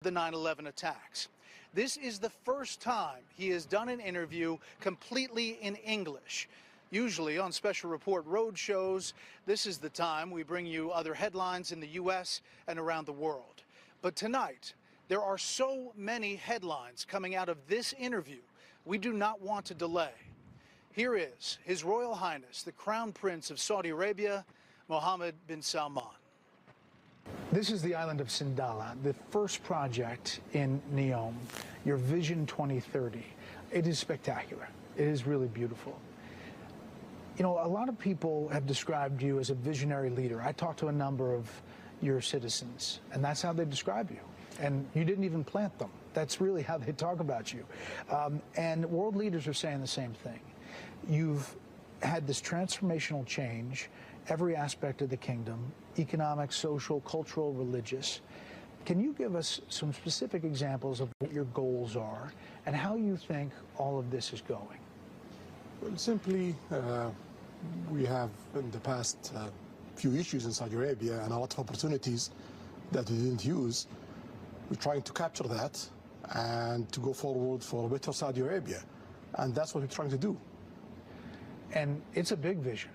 the 9/11 attacks. This is the first time he has done an interview completely in English. Usually on special report road shows, this is the time we bring you other headlines in the U.S. and around the world. But tonight, there are so many headlines coming out of this interview, we do not want to delay. Here is His Royal Highness, the Crown Prince of Saudi Arabia, Mohammed bin Salman. This is the island of Sindala, the first project in Neom, your Vision 2030. It is spectacular. It is really beautiful. You know, a lot of people have described you as a visionary leader. I talked to a number of your citizens, and that's how they describe you. And you didn't even plant them. That's really how they talk about you. And world leaders are saying the same thing. You've had this transformational change, every aspect of the kingdom, economic, social, cultural, religious. Can you give us some specific examples of what your goals are and how you think all of this is going? Well, simply, we have in the past few issues in Saudi Arabia and a lot of opportunities that we didn't use. We're trying to capture that and to go forward for a better Saudi Arabia. And that's what we're trying to do. And it's a big vision.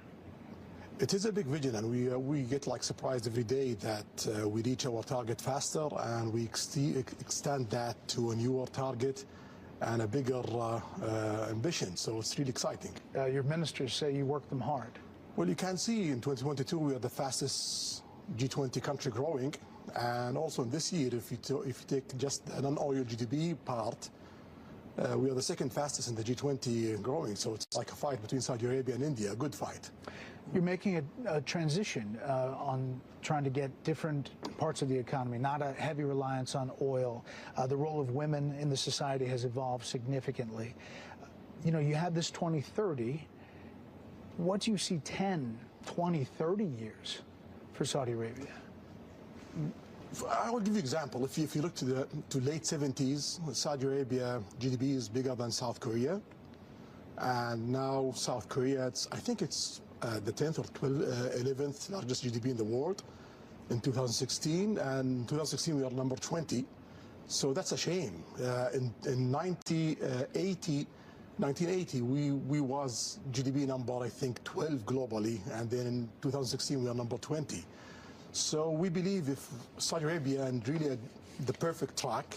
It is a big vision, and we get like surprised every day that we reach our target faster, and we extend that to a newer target and a bigger ambition. So it's really exciting. Your ministers say you work them hard. Well, you can see in 2022 we are the fastest G20 country growing, and also in this year, if you take just the non-oil GDP part, we are the second fastest in the G20 growing. So it's like a fight between Saudi Arabia and India, a good fight. You're making a transition on trying to get different parts of the economy, not a heavy reliance on oil. The role of women in the society has evolved significantly. You know, you have this 2030. What do you see 10, 20, 30 years for Saudi Arabia? I will give you an example. If you look to late 70s, Saudi Arabia GDP is bigger than South Korea. And now South Korea, I think it's the 10th or 11th largest GDP in the world in 2016. And in 2016, we are number 20. So that's a shame. In 1980, we was GDP number, I think, 12 globally. And then in 2016, we are number 20. So we believe if Saudi Arabia and really the perfect track,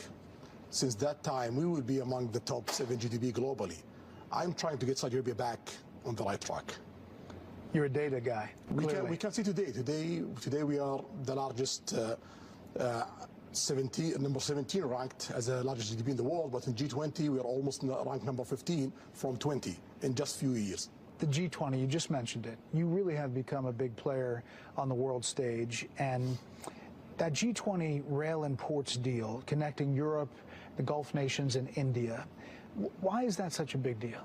since that time, we will be among the top 7 GDP globally. I'm trying to get Saudi Arabia back on the right track. You're a data guy. We can see today. Today we are the largest, number 17 ranked as the largest GDP in the world, but in G20 we are almost ranked number 15 from 20 in just a few years. The G20, you just mentioned it. You really have become a big player on the world stage, and that G20 rail and ports deal connecting Europe, the Gulf nations, and India, why is that such a big deal?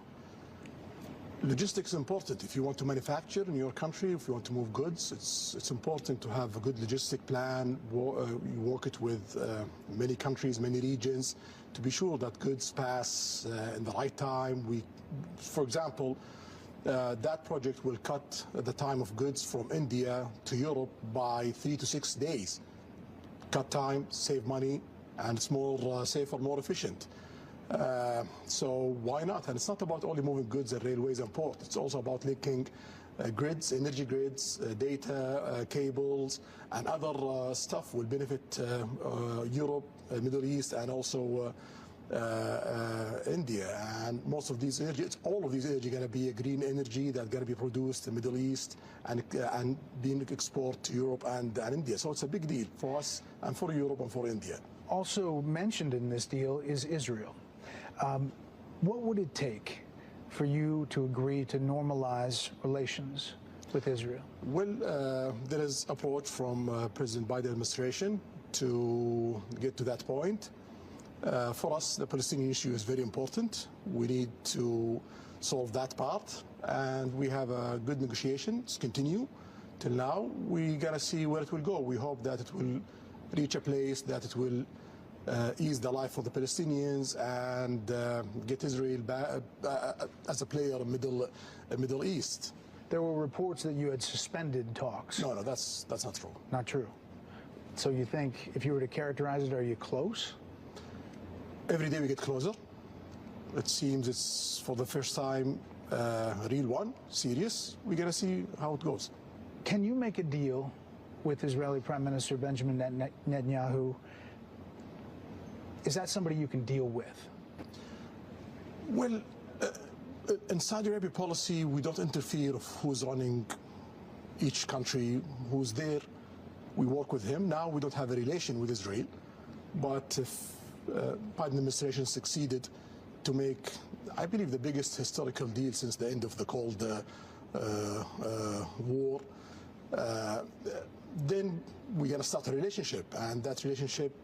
Logistics is important. If you want to manufacture in your country, if you want to move goods, it's important to have a good logistic plan. You work it with many countries, many regions, to be sure that goods pass in the right time. For example, that project will cut the time of goods from India to Europe by 3 to 6 days. Cut time, save money, and it's more safer, more efficient. So why not? And it's not about only moving goods and railways and ports. It's also about linking grids, energy grids, data, cables, and other stuff will benefit Europe, Middle East, and also India. And most of these energy, all of these energy going to be a green energy that's going to be produced in the Middle East and being exported to Europe and India. So it's a big deal for us and for Europe and for India. Also mentioned in this deal is Israel. What would it take for you to agree to normalize relations with Israel? Well, there is approach from President Biden administration to get to that point. For us, the Palestinian issue is very important. We need to solve that part, and we have a good negotiations continue till now. We gotta see where it will go. We hope that it will reach a place that it will ease the life of the Palestinians and get Israel back, as a player in Middle East. There were reports that you had suspended talks. No, that's not true. Not true. So you think, if you were to characterize it, are you close? Every day we get closer. It seems it's for the first time a real one, serious. We're going to see how it goes. Can you make a deal with Israeli Prime Minister Benjamin Netanyahu? Is that somebody you can deal with? Well, in Saudi Arabia policy, we don't interfere of who's running each country, who's there. We work with him. Now we don't have a relation with Israel, but if Biden administration succeeded to make, I believe, the biggest historical deal since the end of the Cold War, then we're going to start a relationship, and that relationship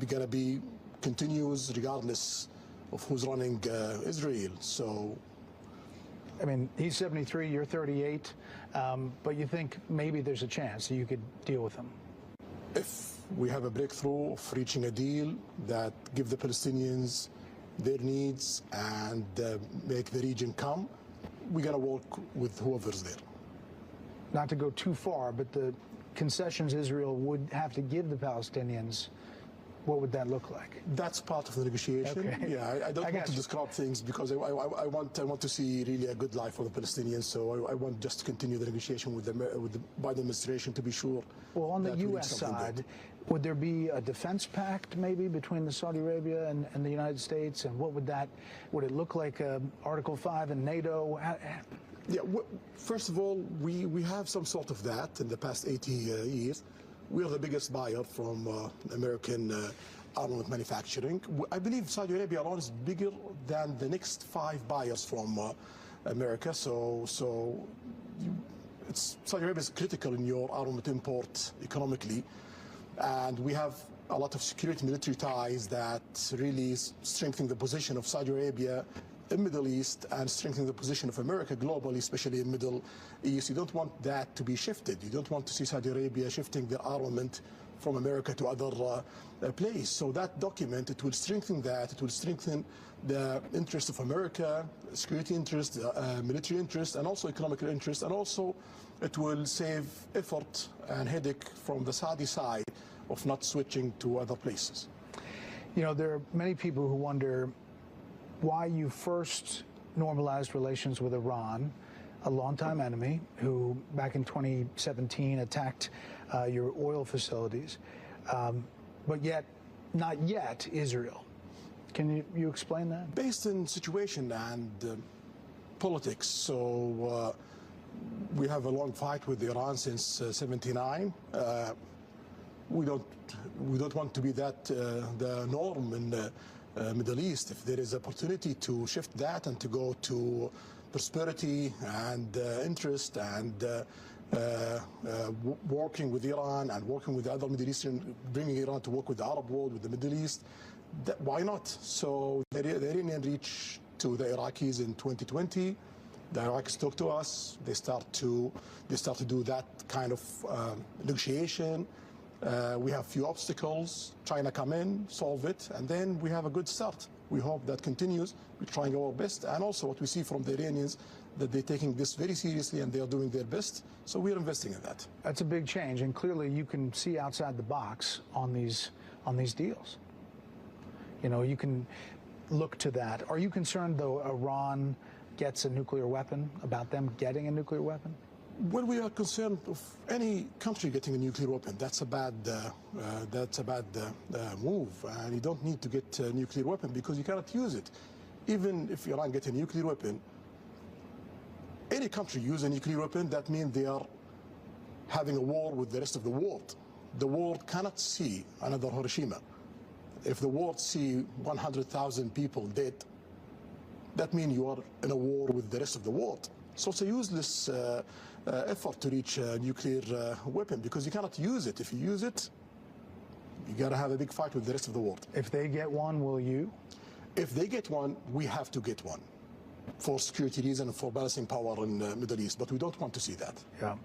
gonna be continuous regardless of who's running Israel. So, I mean, he's 73, you're 38, but you think maybe there's a chance that you could deal with him? If we have a breakthrough of reaching a deal that give the Palestinians their needs and make the region come, we're gonna work with whoever's there. Not to go too far, but the concessions Israel would have to give the Palestinians, what would that look like? That's part of the negotiation. Okay. Yeah, I don't want to describe things because I want to see really a good life for the Palestinians. So I want just to continue the negotiation with the Biden administration to be sure. Well, on the U.S. side, would there be a defense pact maybe between the Saudi Arabia and the United States? And what would it look like? Article 5 in NATO? Yeah, first of all, we have some sort of that in the past 80 years. We are the biggest buyer from American armament manufacturing. I believe Saudi Arabia alone is bigger than the next 5 buyers from America. So Saudi Arabia is critical in your armament import economically. And we have a lot of security military ties that really strengthen the position of Saudi Arabia in Middle East and strengthening the position of America globally, especially in Middle East. You don't want that to be shifted. You don't want to see Saudi Arabia shifting their armament from America to other place. So that document, it will strengthen that. It will strengthen the interest of America, security interest, military interest, and also economic interest. And also it will save effort and headache from the Saudi side of not switching to other places. You know, there are many people who wonder why you first normalized relations with Iran, a longtime enemy who back in 2017 attacked your oil facilities, but yet not yet Israel. Can you explain that? Based on situation and politics. So we have a long fight with Iran since '79. We don't want to be that the norm in the Middle East. If there is opportunity to shift that and to go to prosperity and interest and working with Iran and working with the other Middle Eastern, bringing Iran to work with the Arab world, with the Middle East, why not? So the Iranian reached to the Iraqis in 2020. The Iraqis talk to us. They start to do that kind of negotiation. We have few obstacles. China come in, solve it, and then we have a good start. We hope that continues. We're trying our best, and also what we see from the Iranians, that they're taking this very seriously and they are doing their best. So we're investing in that. That's a big change, and clearly you can see outside the box on these deals. You know, you can look to that. Are you concerned, though, Iran gets a nuclear weapon, about them getting a nuclear weapon? Well, we are concerned of any country getting a nuclear weapon. That's a bad move, and you don't need to get a nuclear weapon because you cannot use it. Even if Iran gets a nuclear weapon, any country use a nuclear weapon, that means they are having a war with the rest of the world. The world cannot see another Hiroshima. If the world see 100,000 people dead, that means you are in a war with the rest of the world. So it's a useless effort to reach a nuclear weapon because you cannot use it. If you use it, you got to have a big fight with the rest of the world. If they get one, will you? If they get one, we have to get one for security reasons and for balancing power in the Middle East. But we don't want to see that. Yeah.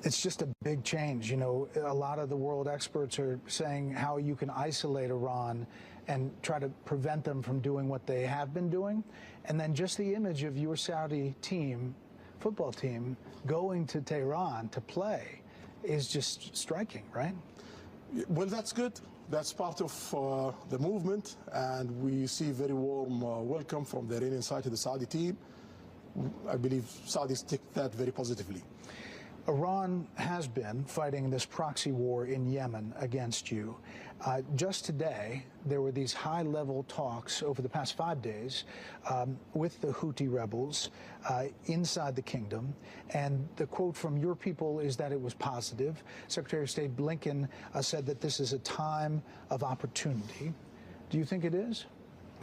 It's just a big change. You know, a lot of the world experts are saying how you can isolate Iran and try to prevent them from doing what they have been doing. And then just the image of your Saudi team, football team, going to Tehran to play is just striking, right? Well, that's good. That's part of the movement, and we see very warm welcome from the Iranian side to the Saudi team. I believe Saudis take that very positively. Iran has been fighting this proxy war in Yemen against you. Just today, there were these high-level talks over the past 5 days with the Houthi rebels inside the kingdom, and the quote from your people is that it was positive. Secretary of State Blinken said that this is a time of opportunity. Do you think it is?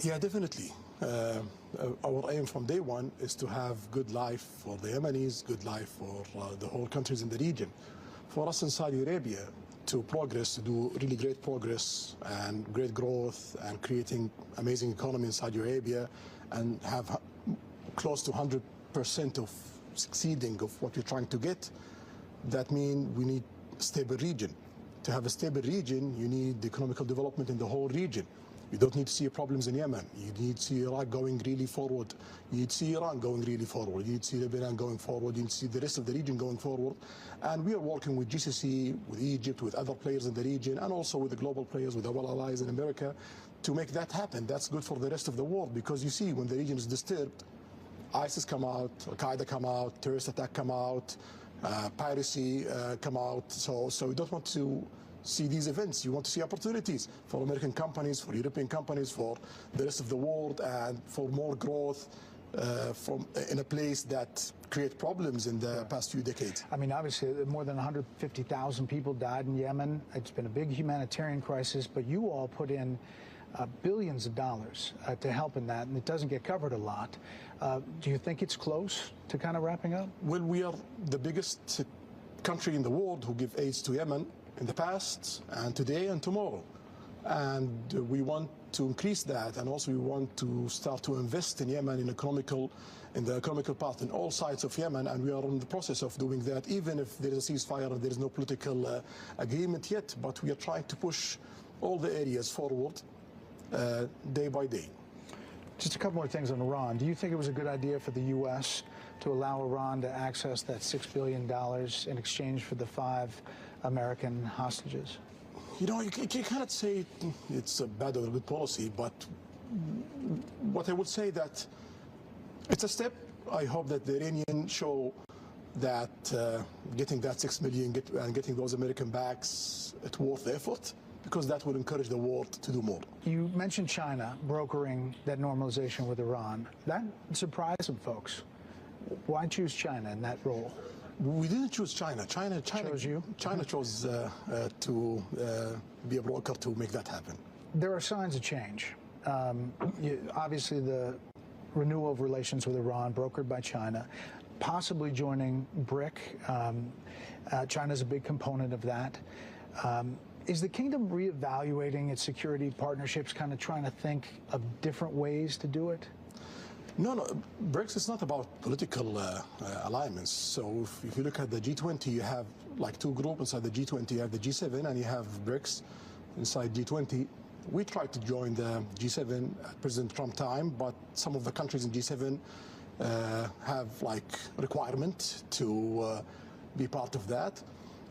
Yeah, definitely. Our aim from day one is to have good life for the Yemenis, good life for the whole countries in the region. For us in Saudi Arabia to progress, to do really great progress and great growth and creating amazing economy in Saudi Arabia and have close to 100% of succeeding of what we're trying to get, that means we need a stable region. To have a stable region, you need economical development in the whole region. You don't need to see problems in Yemen. You need to see Iraq going really forward. You need to see Iran going really forward. You need to see Lebanon going forward. You need to see the rest of the region going forward. And we are working with GCC, with Egypt, with other players in the region, and also with the global players, with our allies in America, to make that happen. That's good for the rest of the world, because you see, when the region is disturbed, ISIS come out, Al-Qaeda come out, terrorist attack come out, piracy come out. So we don't want to see these events. You want to see opportunities for American companies, for European companies, for the rest of the world, and for more growth in a place that create problems in the past few decades. I mean, obviously, more than 150,000 people died in Yemen. It's been a big humanitarian crisis, but you all put in billions of dollars to help in that, and it doesn't get covered a lot. Do you think it's close to kind of wrapping up? Well, we are the biggest country in the world who give aid to Yemen in the past and today and tomorrow, and we want to increase that, and also we want to start to invest in Yemen in the economical part in all sides of Yemen, and we are in the process of doing that, even if there is a ceasefire and there is no political agreement yet. But we are trying to push all the areas forward day by day. Just a couple more things on Iran. Do you think it was a good idea for the U.S. to allow Iran to access that $6 billion in exchange for the 5 American hostages? You know, you cannot say it's a bad or a good policy, but what I would say that it's a step. I hope that the Iranians show that getting that $6 million and getting those American backs, it's worth the effort, because that will encourage the world to do more. You mentioned China brokering that normalization with Iran. That surprised some folks. Why choose China in that role? We didn't choose China. China chose you. China chose to be a broker to make that happen. There are signs of change. Obviously, the renewal of relations with Iran, brokered by China, possibly joining BRIC. China's a big component of that. Is the kingdom reevaluating its security partnerships, kind of trying to think of different ways to do it? No, BRICS is not about political alignments. So if you look at the G20, you have like 2 groups inside the G20. You have the G7 and you have BRICS inside G20. We tried to join the G7 at President Trump time, but some of the countries in G7 have like requirement to be part of that.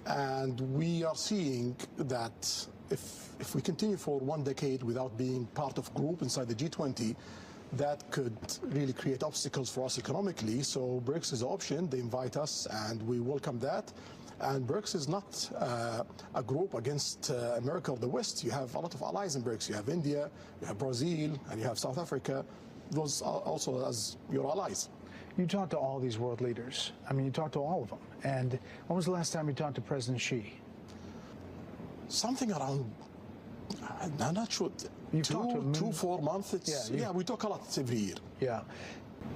And we are seeing that if we continue for 1 decade without being part of group inside the G20, that could really create obstacles for us economically. So BRICS is an option. They invite us, and we welcome that. And BRICS is not a group against America or the West. You have a lot of allies in BRICS. You have India, you have Brazil, and you have South Africa. Those are also as your allies. You talked to all these world leaders. I mean, you talked to all of them. And when was the last time you talked to President Xi? Something around, I'm not sure, You've talked to him 4 months. Yeah, we talk a lot every year. Yeah.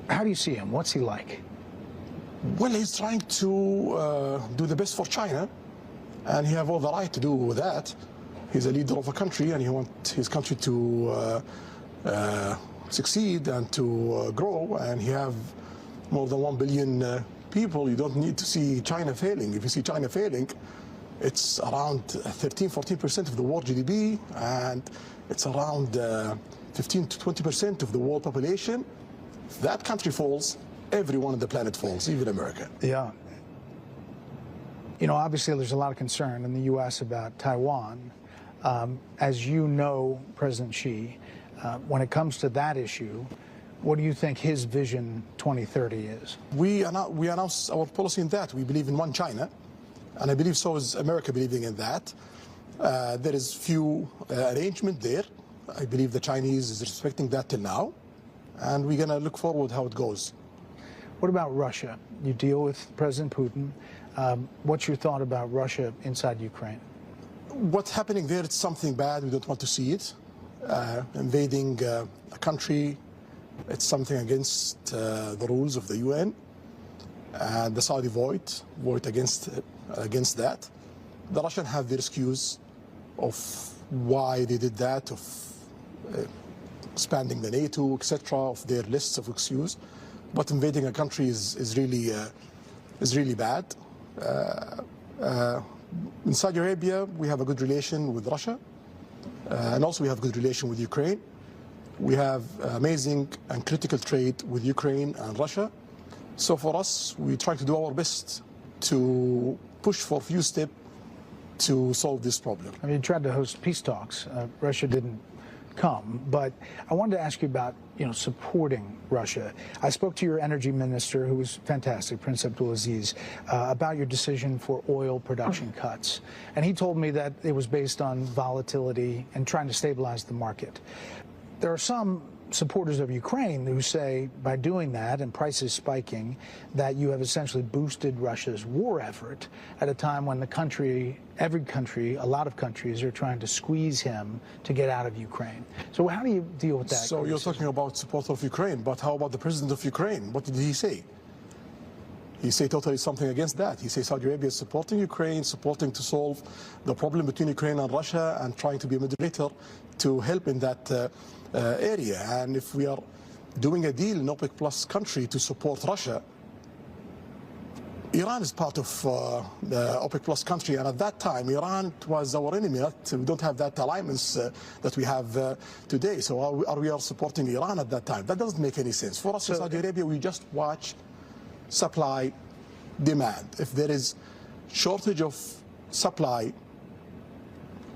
How do you see him? What's he like? Well, he's trying to do the best for China, and he has all the right to do that. He's a leader of a country, and he wants his country to succeed and to grow, and he have more than 1 billion people. You don't need to see China failing. If you see China failing, it's around 13-14% of the world GDP, and it's around 15 to 20% of the world population. If that country falls, everyone on the planet falls, even America. Yeah. You know, obviously there's a lot of concern in the U.S. about Taiwan. As you know, President Xi, when it comes to that issue, what do you think his vision 2030 is? We announced our policy in that. We believe in one China, and I believe so is America believing in that. There is few arrangement there. I believe the Chinese is respecting that till now, and we're going to look forward how it goes. What about Russia? You deal with President Putin. What's your thought about Russia inside Ukraine? What's happening there, it's something bad. We don't want to see it. Invading a country, it's something against the rules of the UN. And the Saudi vote against that. The Russians have their excuse of why they did that, of expanding the NATO, etc., of their lists of excuses. But invading a country is really bad. In Saudi Arabia, we have a good relation with Russia, and also we have a good relation with Ukraine. We have amazing and critical trade with Ukraine and Russia. So for us, we try to do our best to push for a few steps to solve this problem. I mean, you tried to host peace talks. Russia didn't come, but I wanted to ask you about, supporting Russia. I spoke to your energy minister, who was fantastic, Prince Abdulaziz, about your decision for oil production cuts. And he told me that it was based on volatility and trying to stabilize the market. There are some supporters of Ukraine who say by doing that and prices spiking that you have essentially boosted Russia's war effort at a time when every country, a lot of countries are trying to squeeze him to get out of Ukraine. So how do you deal with that? So you're talking about support of Ukraine, but how about the president of Ukraine? What did he say? He said totally something against that. He says Saudi Arabia is supporting Ukraine, supporting to solve the problem between Ukraine and Russia and trying to be a mediator to help in that area. And if we are doing a deal in OPEC Plus country to support Russia, Iran is part of the OPEC Plus country, and at that time Iran was our enemy. We don't have that alliance that we have today. So are we supporting Iran at that time? That doesn't make any sense. For us in Saudi Arabia, we just watch supply, demand. If there is shortage of supply,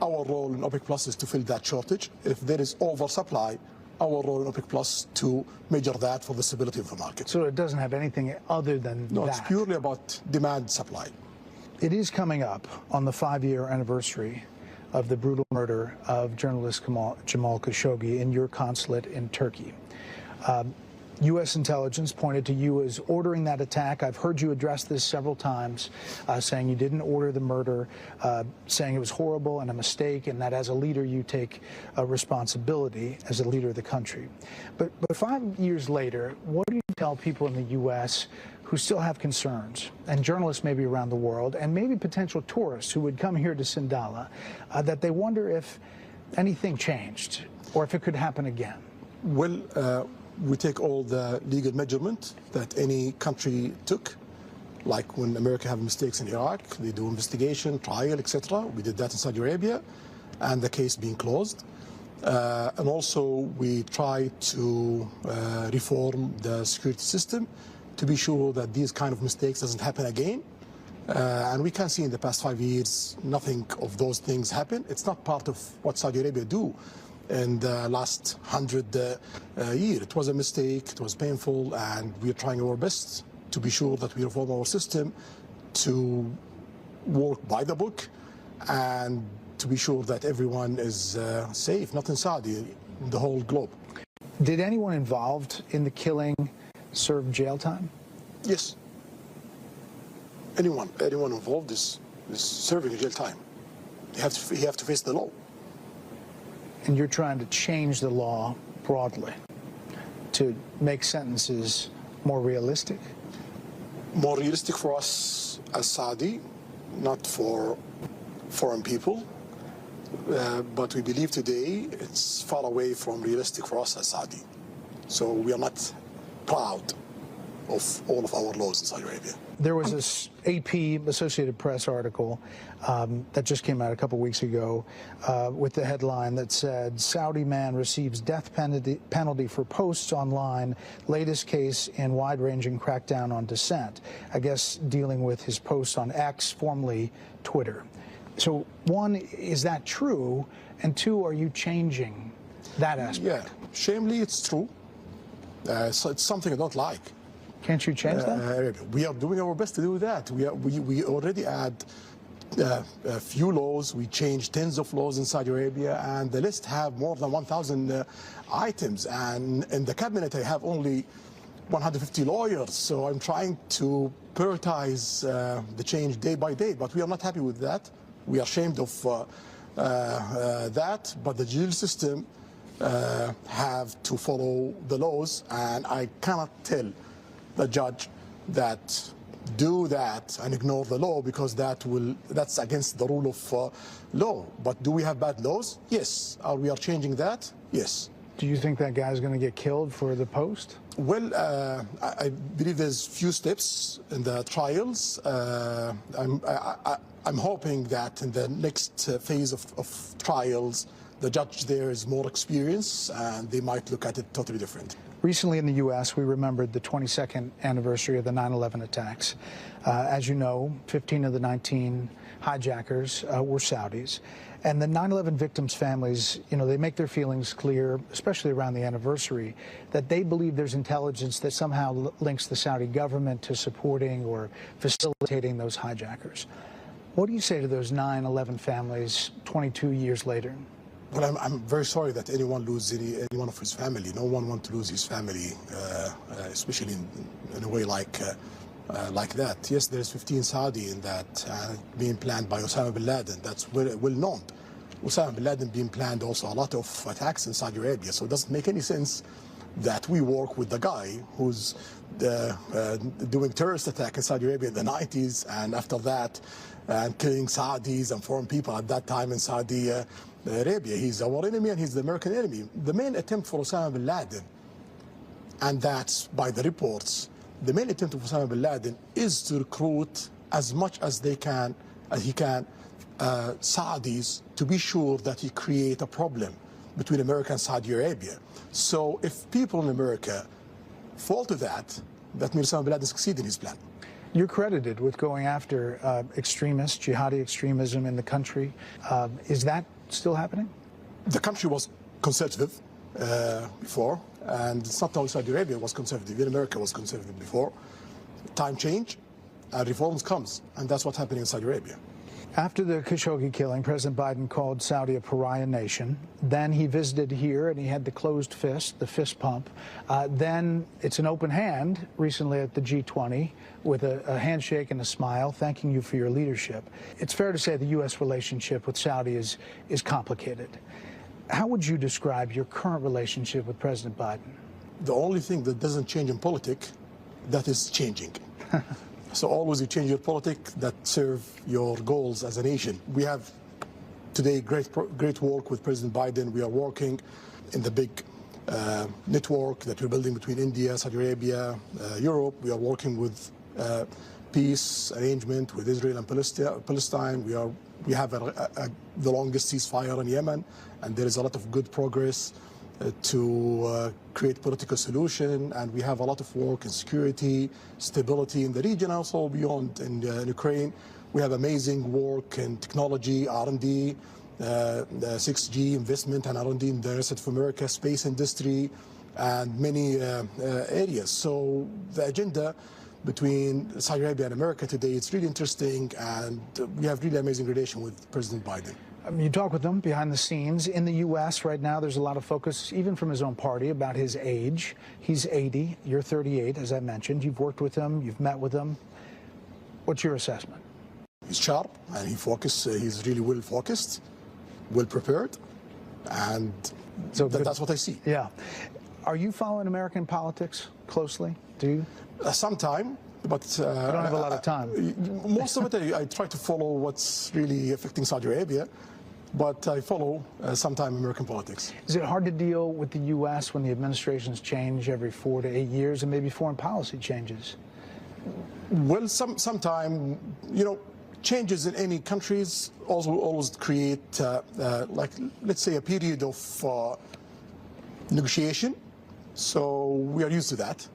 our role in OPEC Plus is to fill that shortage. If there is oversupply, our role in OPEC Plus to measure that for the stability of the market. So it doesn't have anything other than No, that. it's purely about demand supply. It is coming up on the 5-year anniversary of the brutal murder of journalist Jamal Khashoggi in your consulate in Turkey. U.S. intelligence pointed to you as ordering that attack. I've heard you address this several times, saying you didn't order the murder, saying it was horrible and a mistake, and that as a leader you take a responsibility as a leader of the country. But 5 years later, what do you tell people in the U.S. who still have concerns, and journalists maybe around the world, and maybe potential tourists who would come here to Sindala, that they wonder if anything changed or if it could happen again? Well, we take all the legal measurement that any country took, like when America have mistakes in Iraq, they do investigation, trial, etc. We did that in Saudi Arabia, and the case being closed. And also we try to reform the security system to be sure that these kind of mistakes doesn't happen again. And we can see in the past 5 years, nothing of those things happen. It's not part of what Saudi Arabia do. In the last 100 years. It was a mistake, it was painful, and we are trying our best to be sure that we reform our system to work by the book and to be sure that everyone is safe, not in Saudi, in the whole globe. Did anyone involved in the killing serve jail time? Yes. Anyone involved is serving jail time. You have to face the law. And you're trying to change the law broadly to make sentences more realistic? More realistic for us as Saudi, not for foreign people. But we believe today it's far away from realistic for us as Saudi. So we are not proud of all of our laws in Saudi Arabia. There was this AP Associated Press article that just came out a couple weeks ago with the headline that said, Saudi man receives death penalty for posts online, latest case in wide-ranging crackdown on dissent. I guess dealing with his posts on X, formerly Twitter. So one, is that true? And two, are you changing that aspect? Yeah, shamefully it's true. So it's something I don't like. Can't you change that? We are doing our best to do that. We already add a few laws. We changed tens of laws in Saudi Arabia, and the list have more than 1,000 items. And in the cabinet, I have only 150 lawyers. So I'm trying to prioritize the change day by day. But we are not happy with that. We are ashamed of that. But the judicial system have to follow the laws, and I cannot tell the judge that do that and ignore the law, because that's against the rule of law. But do we have bad laws? Yes. Are we changing that? Yes. Do you think that guy's going to get killed for the post? Well, I believe there's few steps in the trials. I'm hoping that in the next phase of trials, the judge there is more experienced, and they might look at it totally different. Recently in the U.S., we remembered the 22nd anniversary of the 9/11 attacks. As you know, 15 of the 19 hijackers were Saudis. And the 9/11 victims' families, you know, they make their feelings clear, especially around the anniversary, that they believe there's intelligence that somehow links the Saudi government to supporting or facilitating those hijackers. What do you say to those 9/11 families 22 years later? Well, I'm very sorry that anyone loses any one of his family. No one wants to lose his family, especially in a way like that. Yes, there's 15 Saudi in that being planned by Osama bin Laden. That's well known. Osama bin Laden being planned also a lot of attacks in Saudi Arabia. So it doesn't make any sense that we work with the guy who's doing terrorist attack in Saudi Arabia in the 90s, and after that, and killing Saudis and foreign people at that time in Saudi Arabia. He's our enemy, and he's the American enemy. The main attempt for Osama bin Laden, and that's by the reports, the main attempt of Osama bin Laden is to recruit as much as he can, Saudis, to be sure that he create a problem between America and Saudi Arabia. So if people in America fall to that, that means Osama bin Laden succeeded in his plan. You're credited with going after extremists, jihadi extremism in the country. Is that still happening? The country was conservative before, and it's not only Saudi Arabia was conservative, even America was conservative before. Time change, and reforms comes, and that's what's happening in Saudi Arabia. After the Khashoggi killing, President Biden called Saudi a pariah nation. Then he visited here and he had the closed fist, the fist pump. Then it's an open hand recently at the G20 with a handshake and a smile, thanking you for your leadership. It's fair to say the U.S. relationship with Saudi is complicated. How would you describe your current relationship with President Biden? The only thing that doesn't change in politics, that is changing. So always you change your politics that serve your goals as a nation. We have today great work with President Biden. We are working in the big network that we're building between India, Saudi Arabia, Europe. We are working with peace arrangement with Israel and Palestine. We have the longest ceasefire in Yemen, and there is a lot of good progress to create political solution, and we have a lot of work in security, stability in the region, also beyond in Ukraine. We have amazing work in technology, R&D, 6G investment and R&D in the rest of America, space industry, and many areas. So the agenda between Saudi Arabia and America today, it's really interesting, and we have really amazing relation with President Biden. You talk with him behind the scenes. In the U.S. right now, there's a lot of focus, even from his own party, about his age. He's 80, you're 38, as I mentioned. You've worked with him, you've met with him. What's your assessment? He's sharp, and he's really well focused, well prepared, and so that's what I see. Yeah. Are you following American politics closely? Do you? Sometime. But I don't have a lot of time. Most of it, I try to follow what's really affecting Saudi Arabia, but I follow sometime American politics. Is it hard to deal with the U.S. when the administrations change every 4 to 8 years and maybe foreign policy changes? Well, sometime, changes in any countries also always create, like, let's say, a period of negotiation. So we are used to that.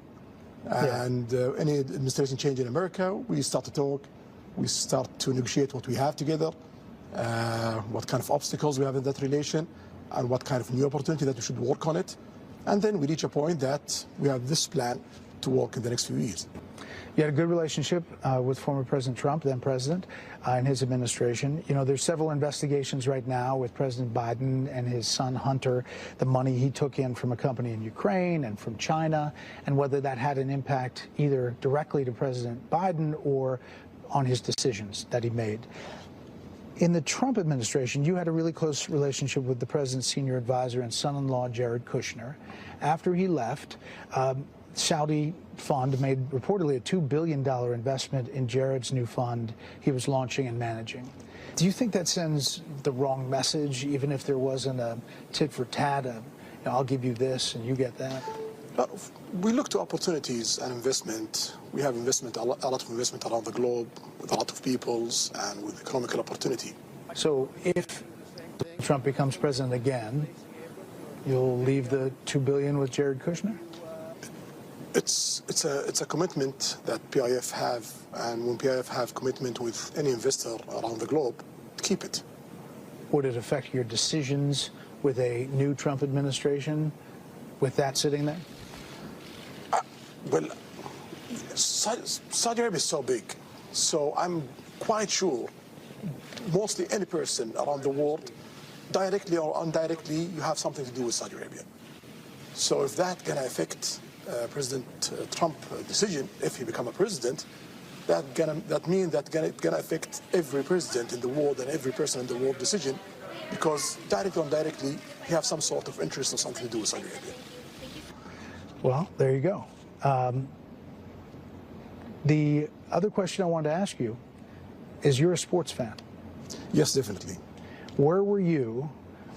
Yeah. And any administration change in America, we start to talk, we start to negotiate what we have together, what kind of obstacles we have in that relation, and what kind of new opportunity that we should work on it. And then we reach a point that we have this plan to work in the next few years. You had a good relationship with former President Trump, then president, and his administration. There's several investigations right now with President Biden and his son Hunter, the money he took in from a company in Ukraine and from China, and whether that had an impact either directly to President Biden or on his decisions that he made. In the Trump administration, you had a really close relationship with the president's senior advisor and son-in-law, Jared Kushner. After he left, Saudi fund made reportedly a $2 billion investment in Jared's new fund he was launching and managing. Do you think that sends the wrong message, even if there wasn't a tit for tat, I'll give you this and you get that? We look to opportunities and investment. We have investment, a lot of investment around the globe with a lot of peoples and with economical opportunity. So if Trump becomes president again, you'll leave the $2 billion with Jared Kushner? It's a commitment that PIF have, and when PIF have commitment with any investor around the globe, keep it. Would it affect your decisions with a new Trump administration with that sitting there? Well, Saudi Arabia is so big, so I'm quite sure mostly any person around the world, directly or indirectly, you have something to do with Saudi Arabia. So if that's going to affect President Trump decision, if he become a president, that means that gonna affect every president in the world and every person in the world decision, because directly or indirectly he have some sort of interest or something to do with Saudi Arabia. Well, there you go. The other question I wanted to ask you is, you're a sports fan. Yes, definitely. Where were you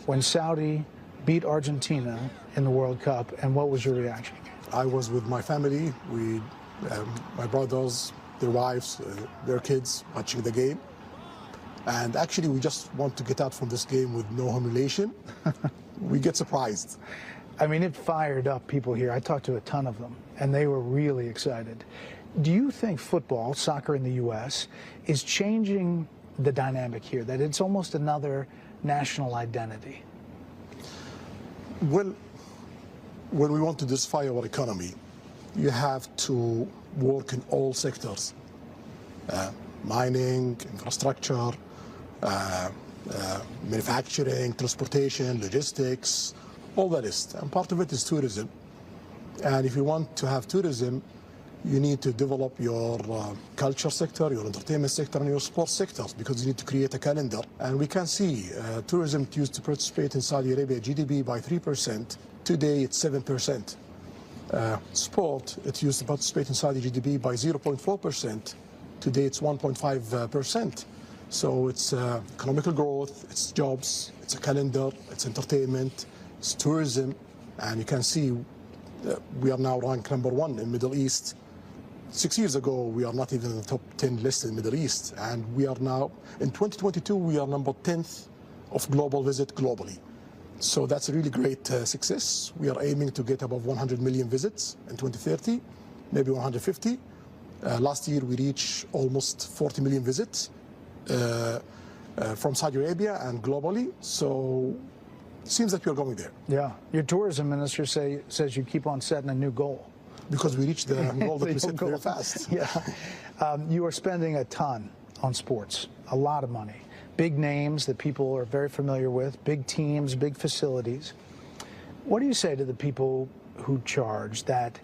when Saudi beat Argentina in the World Cup, and what was your reaction? I was with my family, my brothers, their wives, their kids, watching the game. And actually, we just want to get out from this game with no humiliation. We get surprised. I mean, it fired up people here. I talked to a ton of them, and they were really excited. Do you think football, soccer in the U.S., is changing the dynamic here, that it's almost another national identity? Well, when we want to diversify our economy, you have to work in all sectors. Mining, infrastructure, manufacturing, transportation, logistics, all that is. And part of it is tourism. And if you want to have tourism, you need to develop your culture sector, your entertainment sector, and your sports sectors, because you need to create a calendar. And we can see tourism used to participate in Saudi Arabia GDP by 3%. Today it's 7%. Sport, it used to participate in Saudi GDP by 0.4%. Today it's 1.5%. So it's economical growth, it's jobs, it's a calendar, it's entertainment, it's tourism. And you can see we are now ranked #1 in Middle East. 6 years ago, we are not even in the top 10 list in the Middle East. And we are now, in 2022, we are number 10th of global visit globally. So that's a really great success. We are aiming to get above 100 million visits in 2030, maybe 150. Last year, we reached almost 40 million visits from Saudi Arabia and globally. So it seems that we are going there. Yeah. Your tourism minister says you keep on setting a new goal. Because we reached the goal that we set very fast. Yeah. You are spending a ton on sports, a lot of money. Big names that people are very familiar with, big teams, big facilities. What do you say to the people who charge that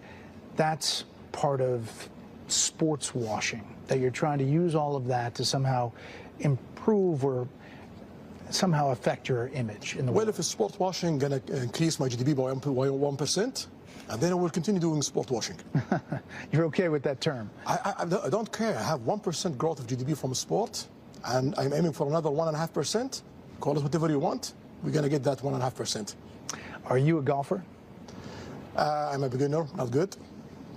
that's part of sports washing, that you're trying to use all of that to somehow improve or somehow affect your image in the world? Well, if it's sport washing going to increase my GDP by 1%, and then I will continue doing sport washing. You're okay with that term? I don't care. I have 1% growth of GDP from sport, and I'm aiming for another 1.5%. Call it whatever you want. We're going to get that 1.5%. Are you a golfer? I'm a beginner, not good.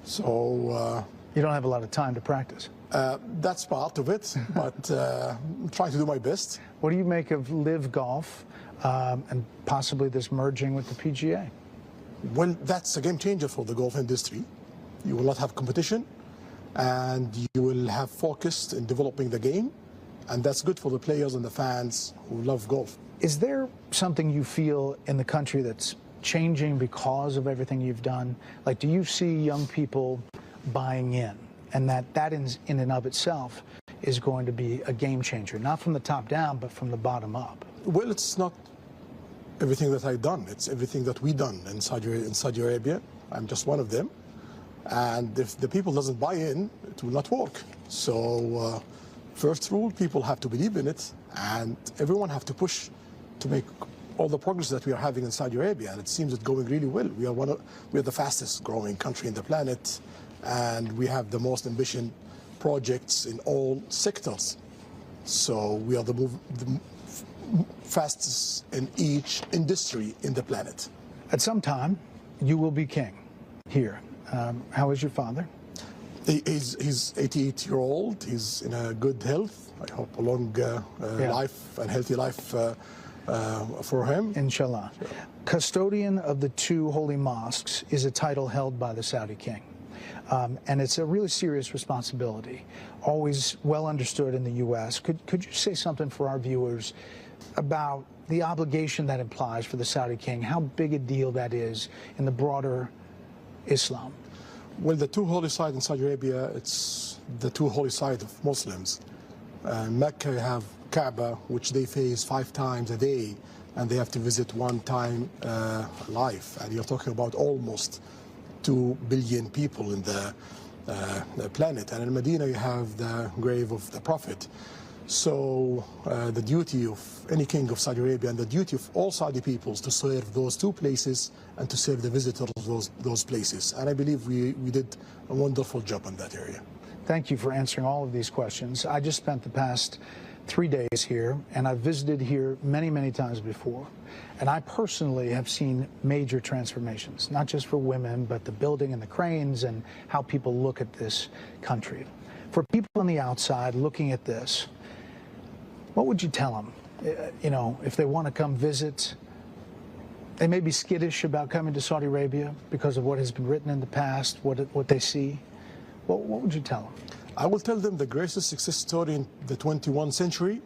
So You don't have a lot of time to practice. That's part of it, but I'm trying to do my best. What do you make of Live Golf and possibly this merging with the PGA? Well, that's a game changer for the golf industry. You will not have competition, and you will have focus in developing the game, and that's good for the players and the fans who love golf. Is there something you feel in the country that's changing because of everything you've done? Like, do you see young people buying in, and that in and of itself is going to be a game changer, not from the top down, but from the bottom up? Well, it's not everything that I've done. It's everything that we've done in Saudi Arabia. I'm just one of them. And if the people doesn't buy in, it will not work. So first rule, people have to believe in it, and everyone have to push to make all the progress that we are having in Saudi Arabia. And it seems it's going really well. We are the fastest growing country in the planet, and we have the most ambitious projects in all sectors. So we are the fastest in each industry in the planet. At some time, you will be king here. How is your father? He's 88-year-old. He's in a good health. I hope a long life and healthy life for him. Inshallah. Sure. Custodian of the two holy mosques is a title held by the Saudi king. And it's a really serious responsibility, always well understood in the U.S. Could you say something for our viewers about the obligation that implies for the Saudi king, how big a deal that is in the broader Islam? Well, the two holy sites in Saudi Arabia, it's the two holy sites of Muslims. Mecca, you have Kaaba, which they face 5 times a day, and they have to visit 1 time life. And you're talking about almost 2 billion people in the planet. And in Medina, you have the grave of the Prophet. So the duty of any king of Saudi Arabia and the duty of all Saudi peoples to serve those 2 places and to serve the visitors of those places. And I believe we did a wonderful job in that area. Thank you for answering all of these questions. I just spent the past 3 days here, and I've visited here many, many times before. And I personally have seen major transformations, not just for women, but the building and the cranes and how people look at this country. For people on the outside looking at this, what would you tell them? You know, if they want to come visit, they may be skittish about coming to Saudi Arabia because of what has been written in the past, what they see. What would you tell them? I will tell them the greatest success story in the 21st century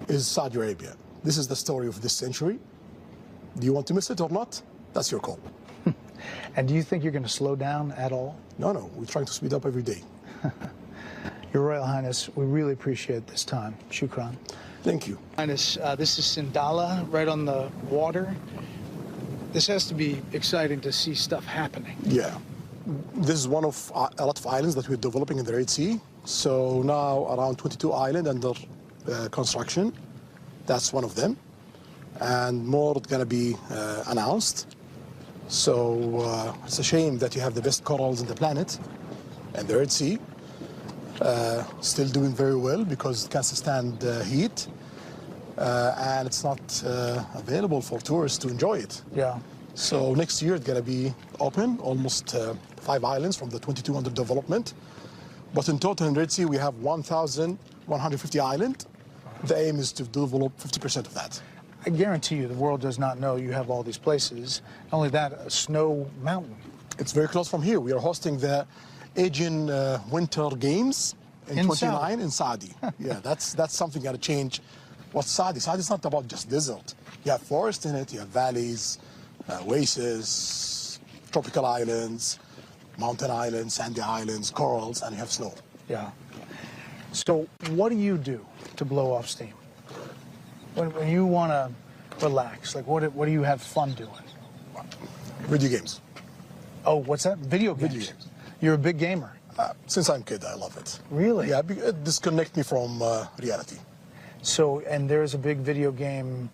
is Saudi Arabia. This is the story of this century. Do you want to miss it or not? That's your call. And do you think you're going to slow down at all? No, we're trying to speed up every day. Your Royal Highness, we really appreciate this time. Shukran. Thank you. Highness, this is Sindala, right on the water. This has to be exciting to see stuff happening. Yeah. This is one of a lot of islands that we're developing in the Red Sea. So now around 22 islands under construction. That's one of them. And more going to be announced. So it's a shame that you have the best corals in the planet and the Red Sea. Still doing very well because it can't stand heat. And it's not available for tourists to enjoy it. Yeah. So next year it's going to be open, almost 5 islands from the 22 under development. But in total in Red Sea we have 1,150 islands. The aim is to develop 50% of that. I guarantee you the world does not know you have all these places. Not only that, a snow mountain. It's very close from here. We are hosting the Asian Winter Games in 29 in Saudi. Yeah, that's something got to change. What's Saudi? Saudi's not about just desert. You have forest in it, you have valleys, oases, tropical islands, mountain islands, sandy islands, corals, and you have snow. Yeah. So what do you do to blow off steam? When you want to relax, like what do you have fun doing? Video games. Oh, what's that? Video games. Video games. You're a big gamer. Since I'm a kid, I love it. Really? Yeah, it disconnects me from reality. So, and there's a big video game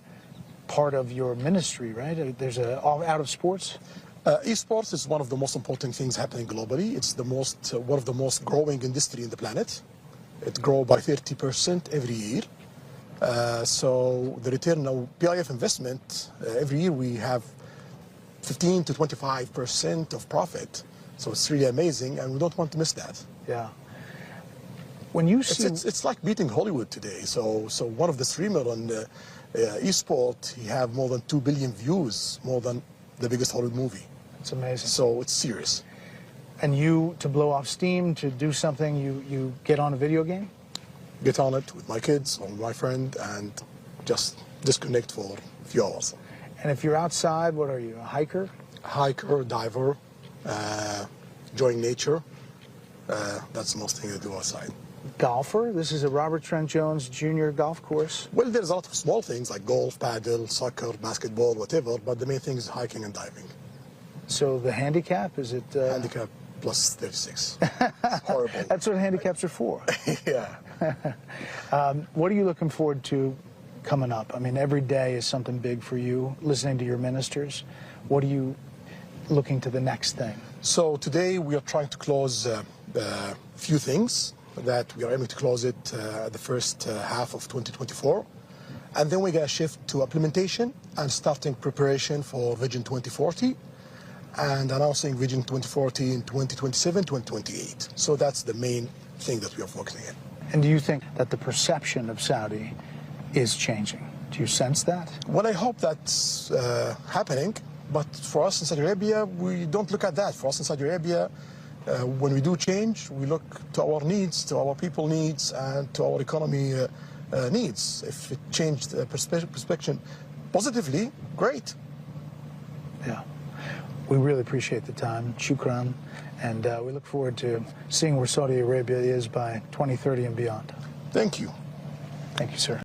part of your ministry, right? There's out of sports? Esports is one of the most important things happening globally. It's the most one of the most growing industry in the planet. It grows by 30% every year. So the return of PIF investment, every year we have 15 to 25% of profit. So it's really amazing, and we don't want to miss that. Yeah. When you see... It's like beating Hollywood today. So one of the streamer on eSport, he have more than 2 billion views, more than the biggest Hollywood movie. It's amazing. So it's serious. And you, to blow off steam, to do something, you get on a video game? Get on it with my kids or my friend and just disconnect for a few hours. And if you're outside, what are you, a hiker? Hiker, diver, enjoying nature. That's the most thing I do outside. Golfer? This is a Robert Trent Jones Jr. golf course. Well, there's a lot of small things like golf, paddle, soccer, basketball, whatever, but the main thing is hiking and diving. So the handicap, is it... Handicap plus 36. Horrible. That's what handicaps are for. Yeah. What are you looking forward to coming up? I mean, every day is something big for you, listening to your ministers. What are you looking to the next thing? So today we are trying to close a few things that we are aiming to close it the first half of 2024. And then we're going to shift to implementation and starting preparation for Vision 2040 and announcing Vision 2040 in 2027, 2028. So that's the main thing that we are focusing on. And do you think that the perception of Saudi is changing? Do you sense that? Well, I hope that's happening. But for us in Saudi Arabia, we don't look at that. For us in Saudi Arabia, when we do change, we look to our needs, to our people needs, and to our economy needs. If it changed perspective positively, great. Yeah. We really appreciate the time. Shukran. And we look forward to seeing where Saudi Arabia is by 2030 and beyond. Thank you. Thank you, sir.